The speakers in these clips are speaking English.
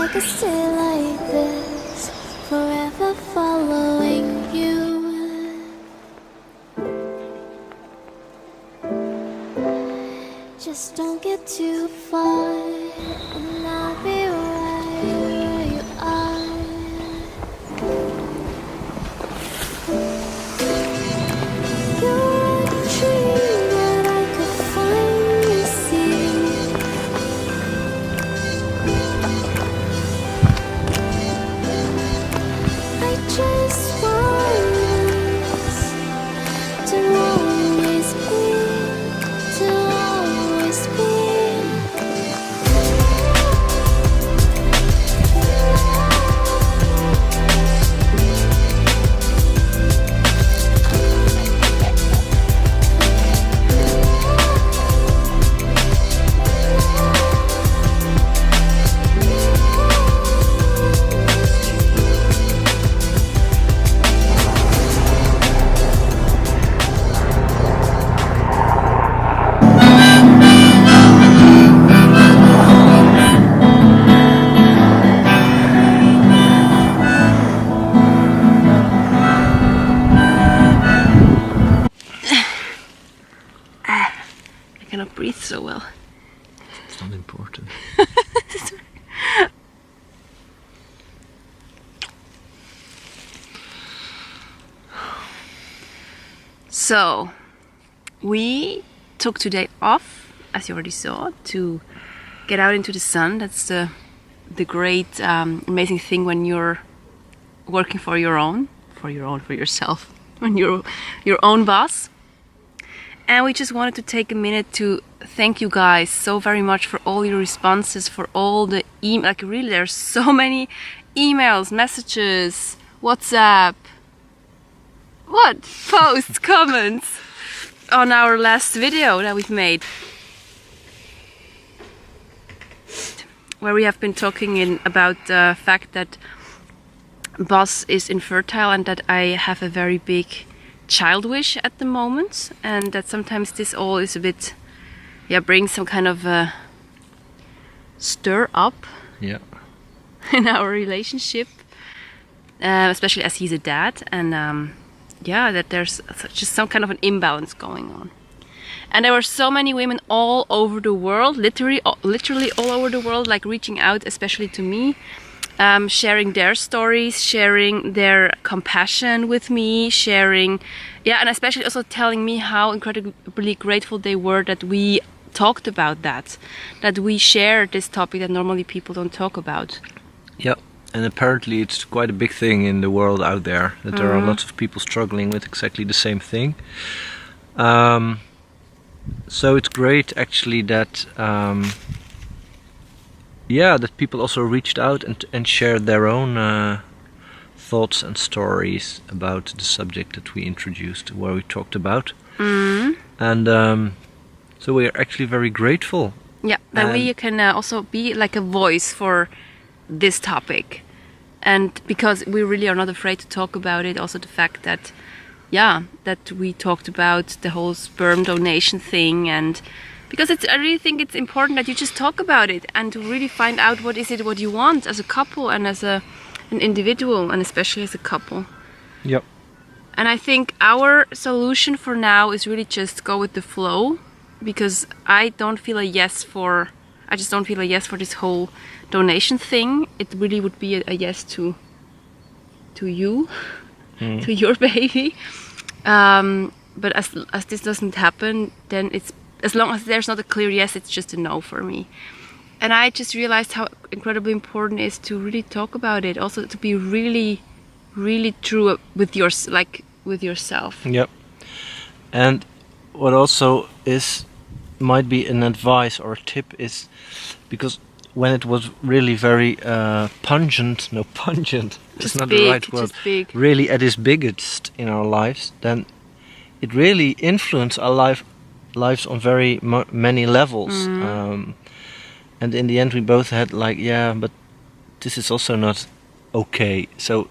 I could stay like this, forever following you. Just don't get too far, and I'll be right where you are. You're a dream that I could finally see. I just want us to always be, to always be. I cannot breathe so well. It's not important. So, we took today off, as you already saw, to get out into the sun. That's the great, amazing thing when you're working for yourself, when you're your own boss. And we just wanted to take a minute to thank you guys so very much for all your responses, for all the like really there's so many emails, messages, WhatsApp, posts, comments on our last video that we've made, where we have been talking about the fact that Boss is infertile and that I have a very big child wish at the moment, and that sometimes this all is a bit, brings some kind of stir up Yeah. in our relationship, especially as he's a dad, and that there's just some kind of an imbalance going on. And there were so many women all over the world, literally all over the world, like reaching out, especially to me, sharing their stories, sharing their compassion with me, and especially also telling me how incredibly grateful they were that we talked about that we shared this topic that normally people don't talk about. Yeah. And apparently it's quite a big thing in the world out there, that there are lots of people struggling with exactly the same thing. So it's great actually that that people also reached out and shared their own thoughts and stories about the subject that we introduced, where we talked about. And so we are actually very grateful. Yeah, that we can also be like a voice for this topic, and because we really are not afraid to talk about it. Also the fact that that we talked about the whole sperm donation thing, and because I really think it's important that you just talk about it and to really find out what you want as a couple and as an individual, and especially as a couple. Yep. And I think our solution for now is really just go with the flow, because I just don't feel a yes for this whole donation thing. It really would be a yes to you, to your baby. But as this doesn't happen, then it's, as long as there's not a clear yes, it's just a no for me. And I just realized how incredibly important it is to really talk about it. Also to be really, really true with yourself. Yep. And what also might be an advice or a tip is, because when it was really very pungent it's not the right word, really at its biggest in our lives, then it really influenced our lives on very many levels. And in the end we both had but this is also not okay. So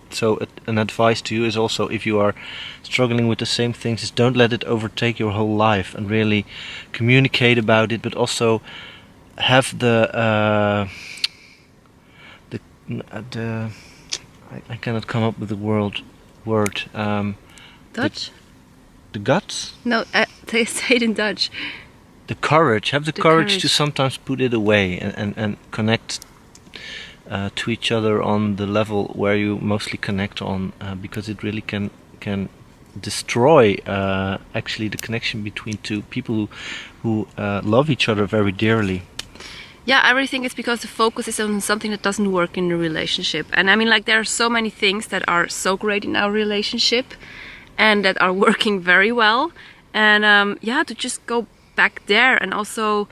an advice to you is also, if you are struggling with the same things, is don't let it overtake your whole life, and really communicate about it, but also have the I cannot come up with the word. Dutch? The guts, No, they say it in Dutch. the courage. Have the The courage to courage. sometimes put it away and connect to each other on the level where you mostly connect on, because it really can destroy actually the connection between two people who love each other very dearly. Yeah, I really think it's because the focus is on something that doesn't work in the relationship. And I mean, like, there are so many things that are so great in our relationship and that are working very well. And yeah, to just go back there and also,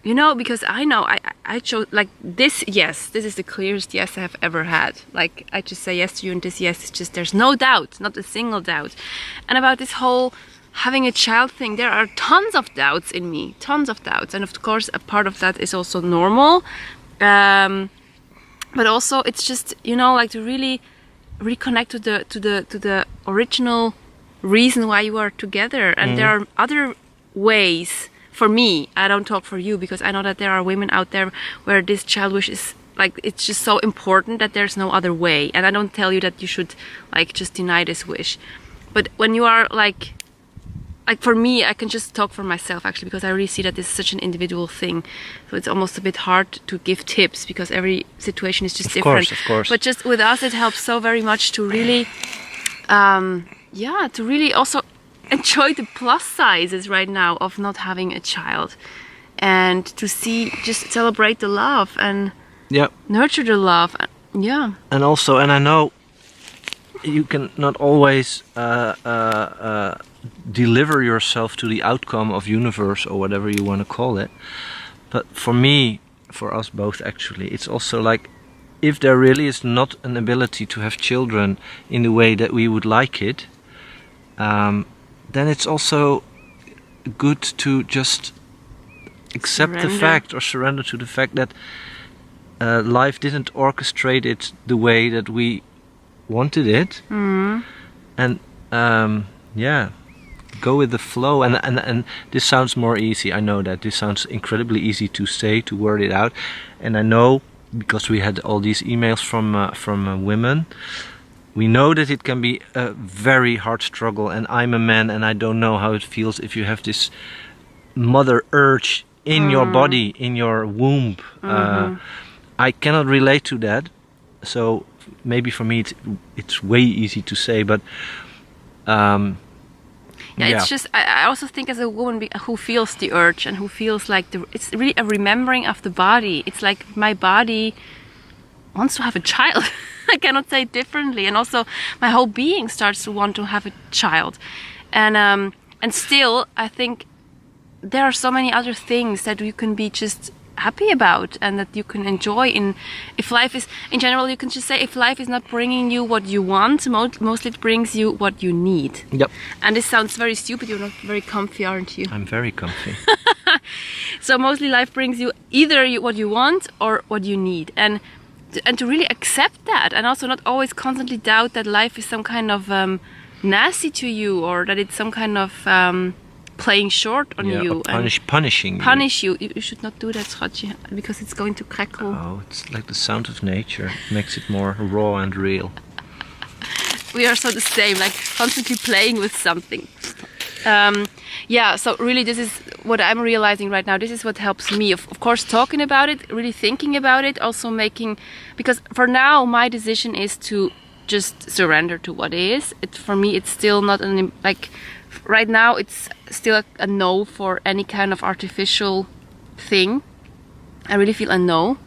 you know, because I know I chose, like, this yes, this is the clearest yes I have ever had. Like, I just say yes to you, and this yes is just, there's no doubt, not a single doubt. And about this whole having a child thing, there are tons of doubts in me, tons of doubts. And of course, a part of that is also normal. But also it's just, you know, like, to really reconnect to the original reason why you are together. And there are other ways. For me, I don't talk for you, because I know that there are women out there where this child wish is, like, it's just so important that there's no other way. And I don't tell you that you should, like, just deny this wish. But when you are like for me, I can just talk for myself, actually, because I really see that this is such an individual thing. So it's almost a bit hard to give tips, because every situation is just different. Of course. But just with us, it helps so very much to really, to really also enjoy the plus sizes right now of not having a child, and to see, just celebrate the love and Yeah. nurture the love. Yeah. And also, and I know you can not always deliver yourself to the outcome of universe or whatever you want to call it, but for me, for us both actually, it's also like, if there really is not an ability to have children in the way that we would like it, then it's also good to just accept the Surrender. fact, or surrender to the fact that life didn't orchestrate it the way that we wanted it, and yeah, go with the flow. And this sounds more easy. I know that this sounds incredibly easy to say, to word it out, and I know, because we had all these emails from women. We know that it can be a very hard struggle, and I'm a man, and I don't know how it feels if you have this mother urge in your body, in your womb. I cannot relate to that, so maybe for me it's way easy to say, but It's just, I also think, as a woman who feels the urge and who feels like it's really a remembering of the body. It's like, my body wants to have a child. I cannot say it differently. And also my whole being starts to want to have a child. And still, I think there are so many other things that you can be just happy about, and that you can enjoy if life is, in general, you can just say, if life is not bringing you what you want, mostly it brings you what you need. Yep. And this sounds very stupid. You're not very comfy, aren't you? I'm very comfy. So mostly life brings you either what you want or what you need, and to really accept that, and also not always constantly doubt that life is some kind of nasty to you, or that it's some kind of playing short on Yeah, you, or punishing you. punish you. You should not do that, Schatje, because it's going to crackle. Oh, it's like the sound of nature. It makes it more raw and real. We are so the same, like constantly playing with something. Yeah, so really this is what I'm realizing right now. This is what helps me. Of course, talking about it, really thinking about it, also because for now my decision is to just surrender to what is. For me, it's still not right now it's still a no for any kind of artificial thing. I really feel a no.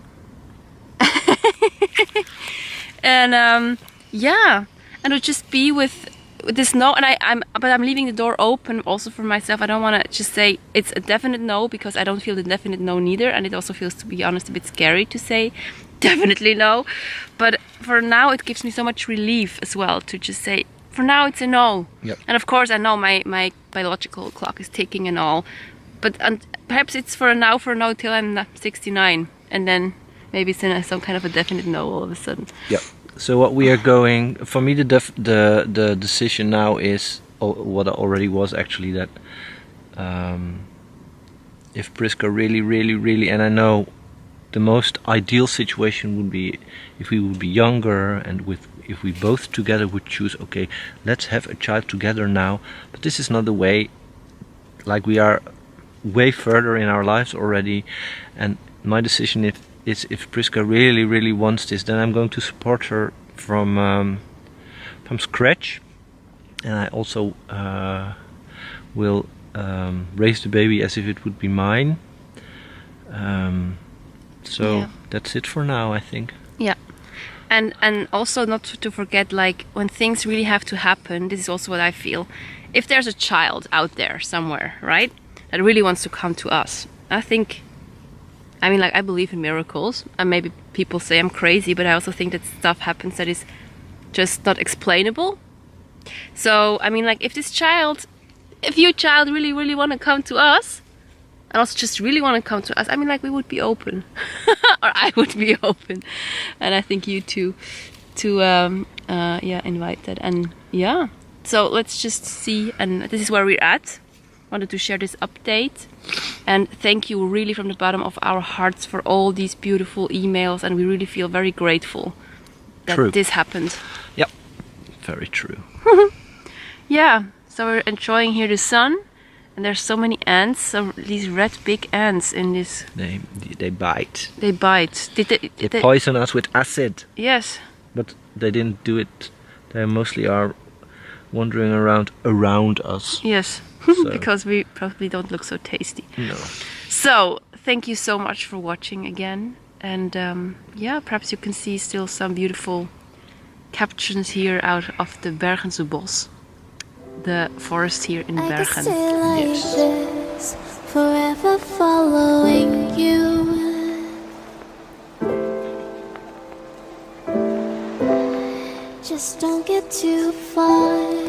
And yeah, and to just be with this no, and I'm leaving the door open also for myself. I don't want to just say it's a definite no, because I don't feel the definite no neither, and it also feels, to be honest, a bit scary to say definitely no. But for now, it gives me so much relief as well to just say, for now it's a no. Yep. And of course I know my biological clock is ticking and all, but perhaps it's for a no till I'm 69, and then maybe it's some kind of a definite no all of a sudden. Yeah. So what we are going, for me, the decision now is what I already was actually, that if Priska really, and I know the most ideal situation would be if we would be younger and if we both together would choose, okay, let's have a child together now. But this is not the way. Like, we are way further in our lives already, and my decision is if Priska really, really wants this, then I'm going to support her from scratch, and I also will raise the baby as if it would be mine. So that's it for now, I think. Yeah. And also not to forget, like, when things really have to happen, this is also what I feel. If there's a child out there somewhere, right, that really wants to come to us, I mean, like, I believe in miracles, and maybe people say I'm crazy, but I also think that stuff happens that is just not explainable. So, I mean, like, if your child really, really want to come to us, and also just really want to come to us, I mean, like, we would be open. Or I would be open. And I think you too, to invite that. And yeah, so let's just see, and this is where we're at. Wanted to share this update, and thank you really from the bottom of our hearts for all these beautiful emails, and we really feel very grateful that this happened. Yep, very true. Yeah, so we're enjoying here the sun, and there's so many ants, so these red big ants in this. They bite. They bite. They poison us with acid. Yes. But they didn't do it. They mostly are wandering around us. Yes. So. Because we probably don't look so tasty. No. So, thank you so much for watching again. And yeah, perhaps you can see still some beautiful captions here out of the Bergense Bos, the forest here in I could Bergen. stay like Yes. this, forever following you. Just don't get too far.